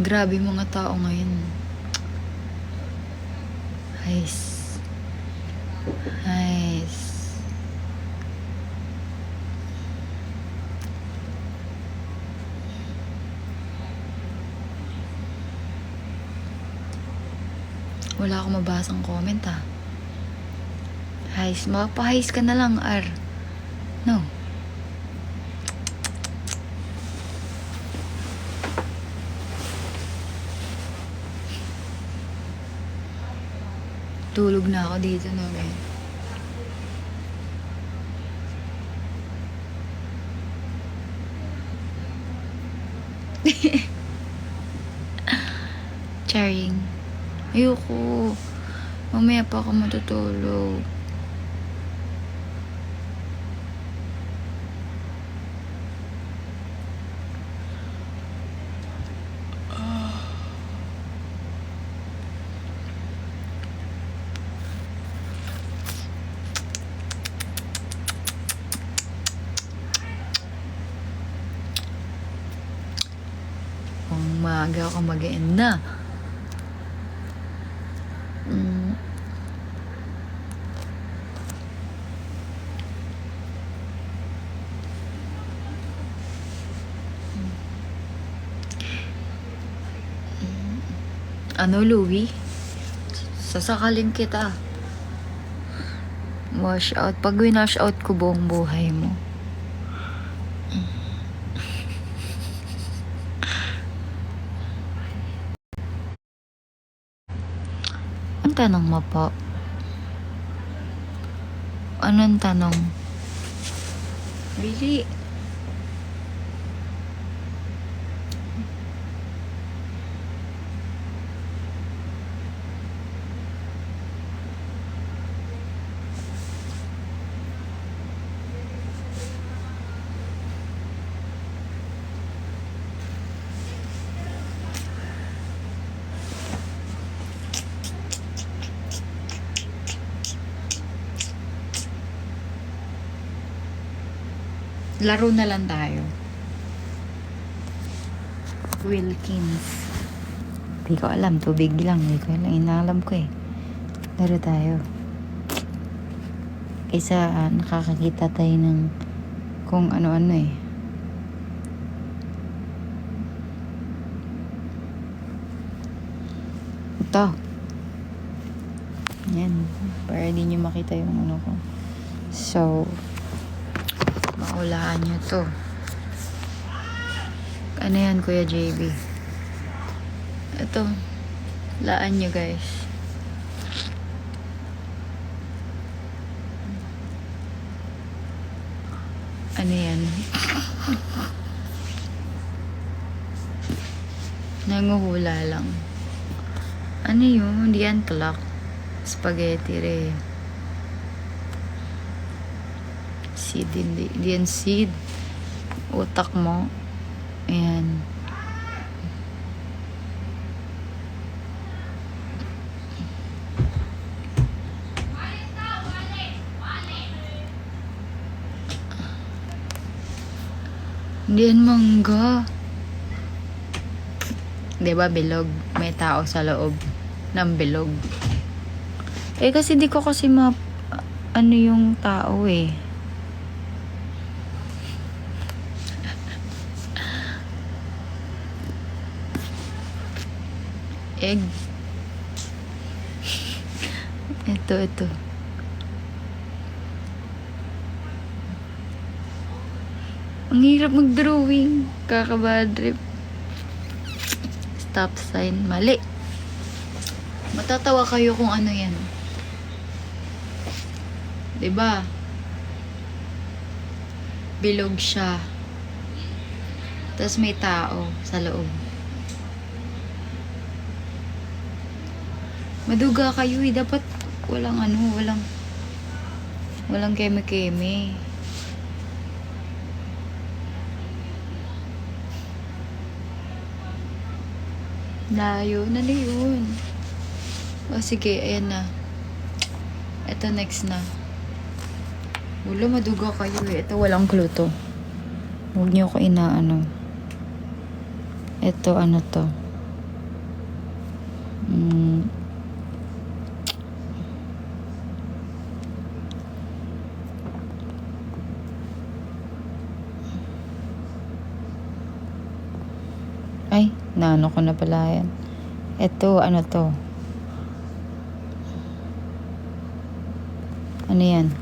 Grabe mga tao ngayon. Guys. Guys. Wala akong mabasang comment ah. Guys, mapahais ka na lang, R. No. Tulog na ako dito, no, guys. Charing. Ayoko. Mamaya pa ako matutulog. Maaga ako mag-end na. Ano, Louie? Sasakalin kita. Wash out. Pag winash out ko buong buhay mo. Ang tanong mo po? Anong tanong? Really? Laro na lang tayo. Wilkins. Hindi ko alam. Tubig lang. Hindi ko alam. Inaalam ko eh. Laro tayo. Kaysa nakakakita tayo ng kung ano-ano eh. Ito. Yan. Para di nyo makita yung ano ko. So, maulaan nyo to. Ano yan, Kuya JB? Ito. Laan nyo, guys. Ano yan? Nanguhula lang. Ano yun? Hindi yan clock. Spaghetti re. Seed, hindi yan seed. Utak mo. Ayan. Hindi yan mangga. Diba bilog? May tao sa loob ng bilog. Eh kasi di ko kasi ano yung tao eh. Egg. Ito. Ang hirap mag-drawing. Kakabadrip. Stop sign. Mali. Matatawa kayo kung ano yan. Diba? Bilog siya. Tapos may tao sa loob. Maduga kayo eh. Dapat walang walang keme-keme. Layo na yun. O sige, ayan na. Ito next na. Wala, maduga kayo eh. Ito walang clue to. Huwag niyo ko inaano. Ito ano to. Mm. Ay, naano ko na pala yan. Ito, ano to? Ano yan?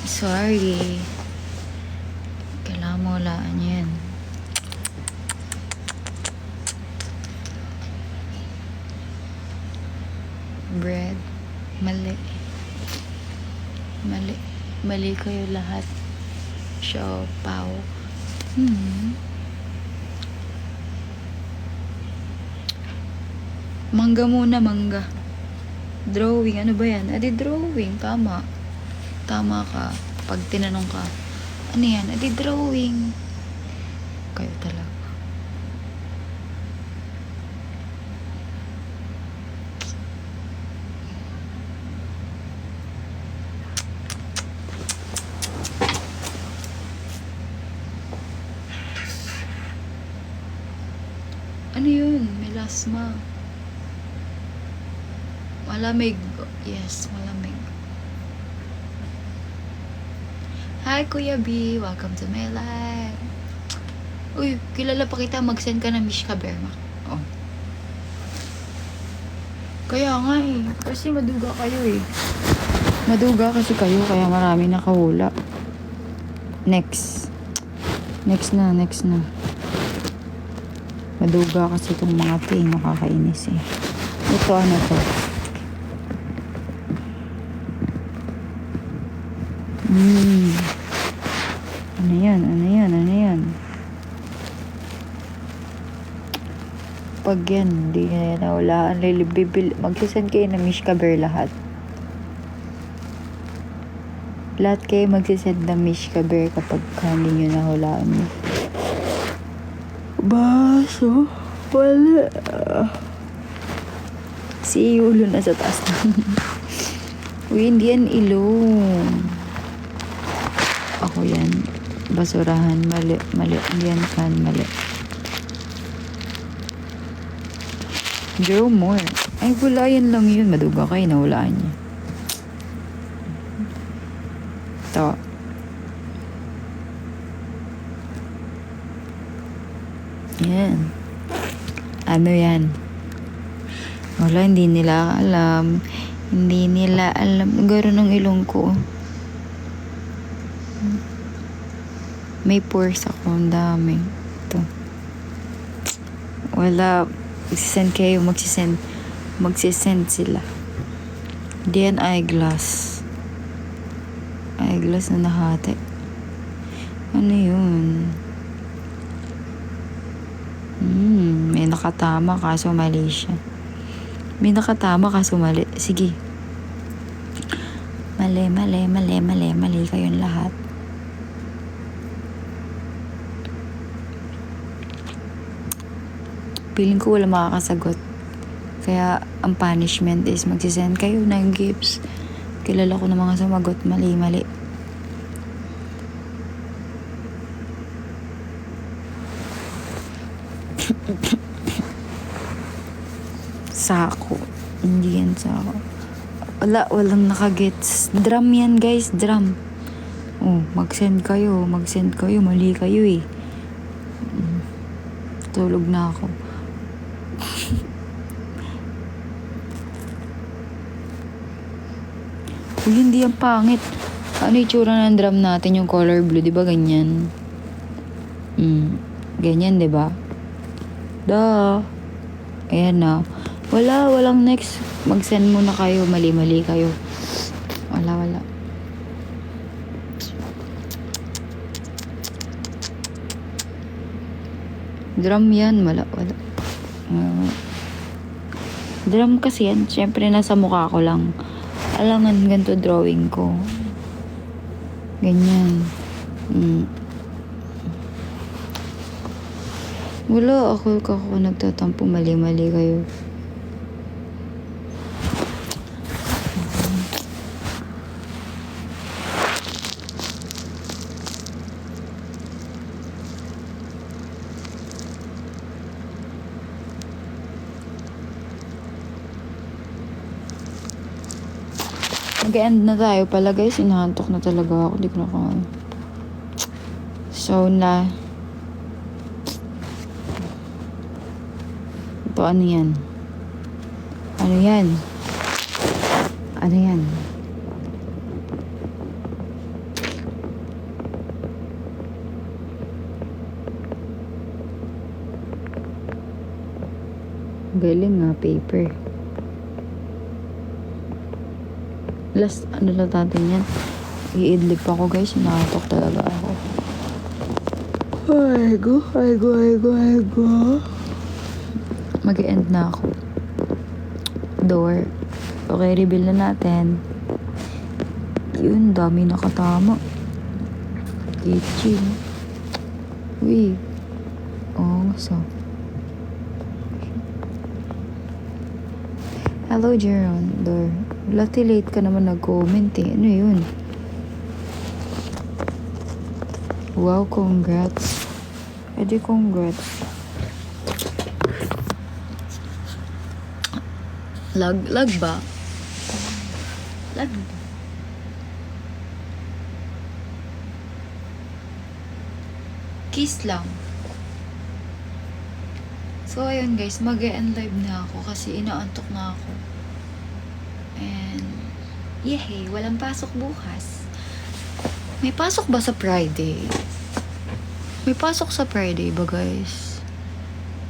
Sorry. Kailangan mo walaan yan. Bread. Mali. Mali. Mali kayo lahat. Siopaw. Mangga muna, mangga. Drawing, ano ba yan? Adi drawing, tama. Tama ka. Pag tinanong ka, ano yan? Adi drawing. Kayo talaga. Ano yun? Melasma. Malamig. Yes, malamig. Hi, Kuya B. Welcome to my life. Uy, kilala pa kita. Mag-send ka na Mishka Berma. Oh. Kaya nga eh. Kasi maduga kayo eh. Maduga kasi kayo. Kaya marami nakahula. Next. Next na. Maduga kasi itong mga ting. Nakakainis eh. Ito ano to? Ano yan? Pag yan, hindi na nahulaan. Magsisend kayo na Mishka Bear lahat. Lahat kayo magsisend na Mishka Bear kapag hindi nyo nahulaan nyo. Baso. Wala. Si ulo na sa taas na. Uy, hindi yan ilong. Ako yan. Basurahan. Mali. Hindi yan kan. Mali. Draw more. Ay, wala yan lang yun. Maduga kayo. Nahulaan niya. Ito. Yan. Ano yan? Wala, hindi nila alam. Garo ng ilong ko. May pores ako. Ang dami. Ito. Wala. Magsisend kayo. Magsisend sila. Hindi yan eyeglass. Eyeglass na nahati. Ano yun? May nakatama kaso mali siya. May nakatama kaso mali. Sige. Mali kayong lahat. Feeling ko wala makakasagot. Kaya ang punishment is magsisend kayo ng gifts. Kilala ko ng mga sumagot. Mali. Sako. Hindi yan sako. Walang nakagets. Drum yan guys, drum. Oh, mag-send kayo. Mali kayo eh. Tulog na ako. Uy, hindi yan pangit. Ano itsura ng drum natin, yung color blue, di ba ganyan? Ganyan, di ba? Ayan na. Walang next. Mag-send muna kayo. Mali kayo. Wala. Drum yan. Wala. Drum kasi yan. Siyempre, nasa mukha ko lang. Alangan ganito drawing ko. Ganyan. Wala. Ako nagtatampo. Mali kayo. Mag-end na tayo pala guys. Inahantok na talaga ako. Hindi ko na kaya. So na. Ito ano yan? Ano yan? Ano yan? Galing nga, paper. Last, ano lang natin yan? I-idlip ako guys. Nakatok talaga ako. Ay go. Mag-end na ako. Door. Okay, reveal na natin. Yun, dami nakatama. Kitchen. Uy. Oh, so. Hello, Jeron. Door. Lati late ka naman nag-comment eh. Ano yun? Wow, congrats. Edi congrats. Lag ba? Lag ba? Kiss lang. So, ayun guys, mag-e-end live na ako kasi inaantok na ako. And, yehey, walang pasok bukas. May pasok ba sa Friday? May pasok sa Friday ba guys?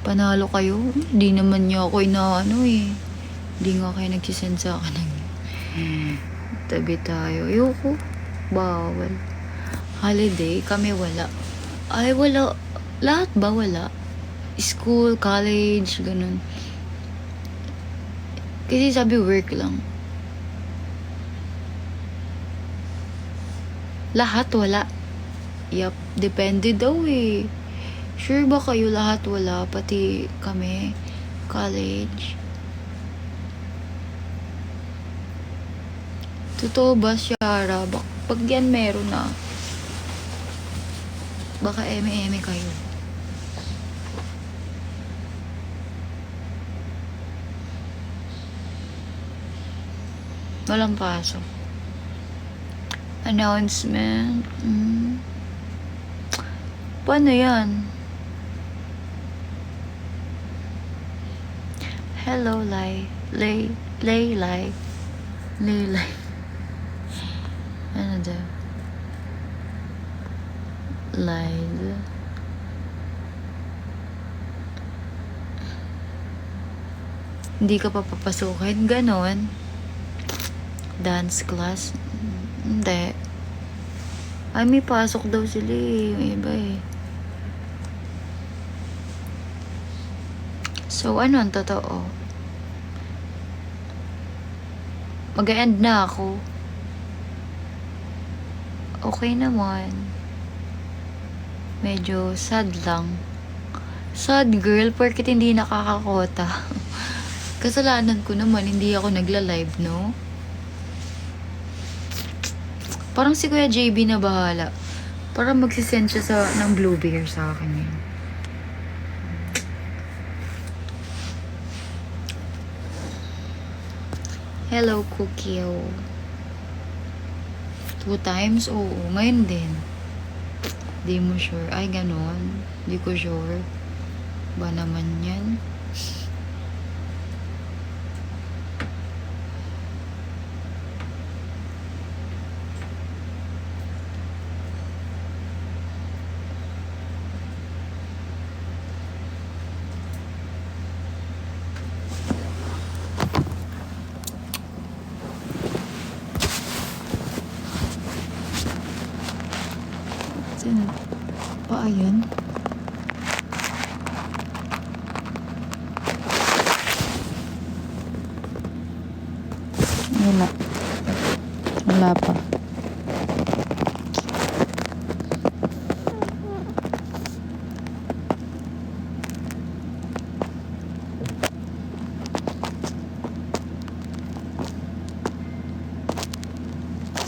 Panalo kayo? Hindi naman niya ako inaano eh. Hindi nga kayo nagsisend sa akin ng tabi tayo. Ayoko. Bawal. Holiday, kami wala. Ay, wala. Lahat ba wala? School, college, ganun. Kasi sabi work lang. Lahat wala. Yup, depende daw eh. Sure ba kayo lahat wala? Pati kami, college. Totoo ba, Shara? Pag yan meron na, baka eme-eme kayo. Walang pasok. Announcement. Paano yan? Hello, Lai. Lay. Ano daw? Live. Hindi ka pa papasukin? Ganon. Dance class? Hindi. Ay, may pasok daw sila eh. Yung iba eh. So, ano ang totoo? Mag-e-end na ako. Okay naman. Medyo sad lang. Sad girl, porket hindi nakakakota. Kasalanan ko naman, hindi ako nagla-live, no? Parang si Kuya JB na bahala. Parang magsisend siya ng blue bear sa akin yun. Hello, Cookie. 2 times? Oo, ngayon din. Di mo sure. Ay, ganon. Di ko sure. Ba naman yan? Ayan. Wala pa.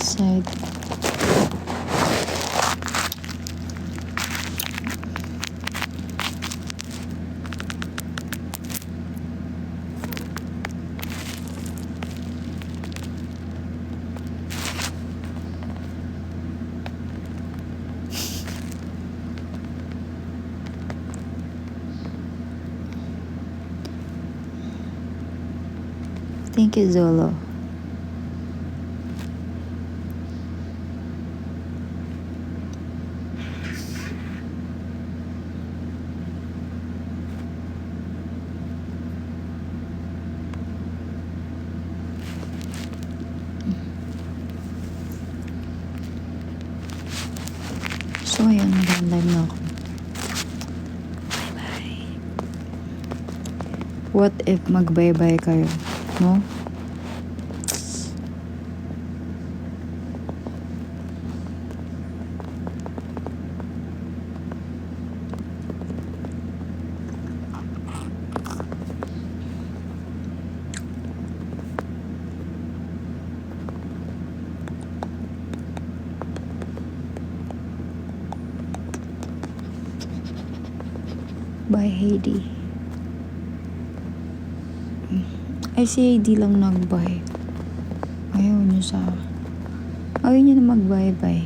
Side. Thank you, Zolo. So, ayun, mag-live na ako. Bye-bye. What if mag-bye-bye kayo? No? Bye, Heidi. Ay, si Heidi lang nag-bye. Ayaw niyo na mag-bye-bye.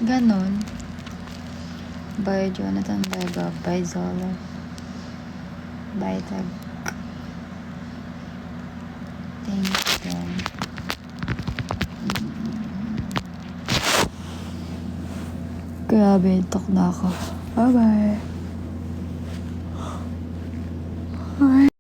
Ganon. Bye, Jonathan. Bye, Bob. Bye, Zola. Bye, Tag. Thank you. Grabe, tok na ako. Bye-bye. Bye.